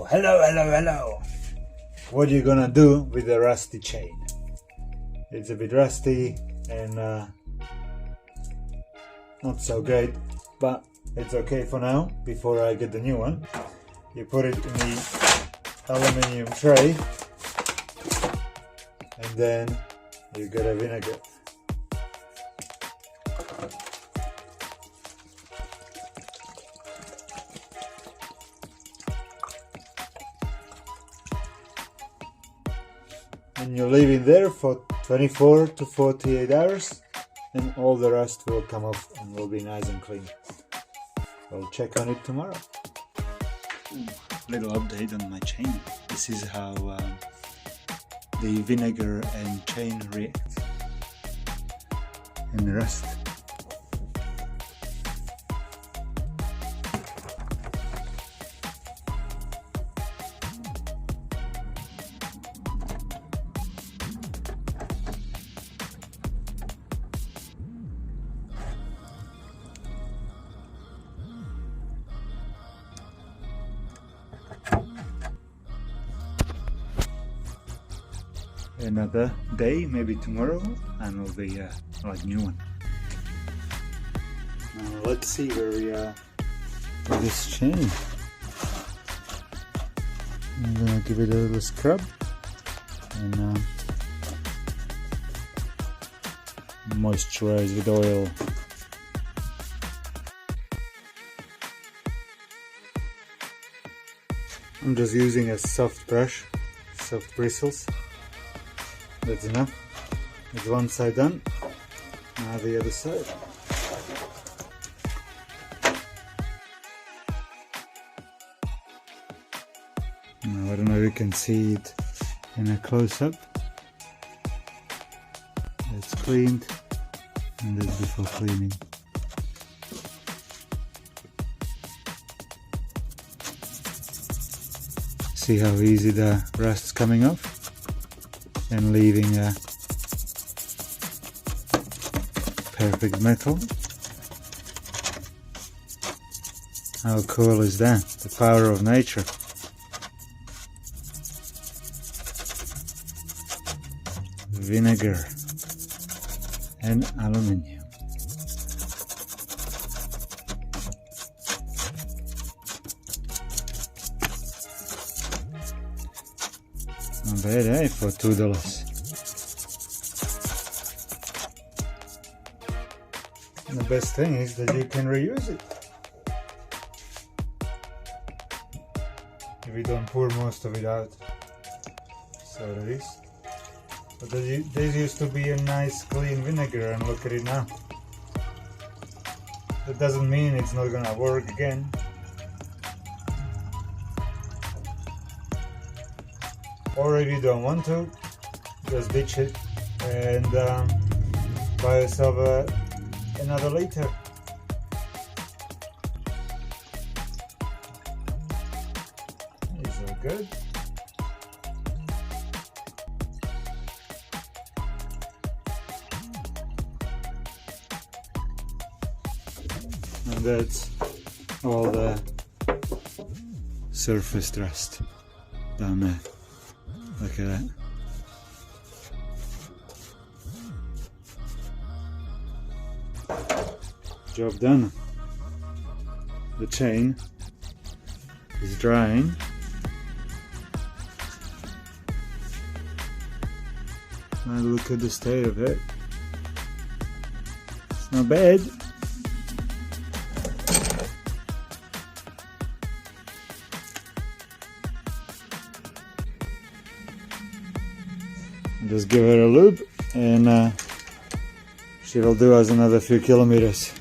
Hello. What are you gonna do with the rusty chain? It's a bit rusty and not so great, but it's okay for now. Before I get the new one, you put it in the aluminium tray and then you get a vinegar. And you leave it there for 24 to 48 hours and all the rust will come off and will be nice and clean. I'll check on it tomorrow. Little update on my chain. This is how the vinegar and chain react and rust. Another day, maybe tomorrow, and it'll be like new one. Now let's see where we are with this chain. I'm gonna give it a little scrub and moisturize with oil. I'm just using a soft brush, soft bristles. That's enough. It's one side done. Now the other side. Now I don't know if you can see it in a close-up. It's cleaned and this before cleaning. See how easy the rust's coming off? And leaving a perfect metal. How cool is that? The power of nature. Vinegar and aluminium. Not bad, eh, for $2. And the best thing is that you can reuse it. If you don't pour most of it out. So it is. But this used to be a nice clean vinegar and look at it now. That doesn't mean it's not gonna work again. Or if you don't want to, just ditch it and buy yourself another liter. It's all good. And that's all the surface rust down there. Look at that. Job done. The chain is drying. Now look at the state of it. It's not bad. Just give her a loop and she will do us another few kilometers.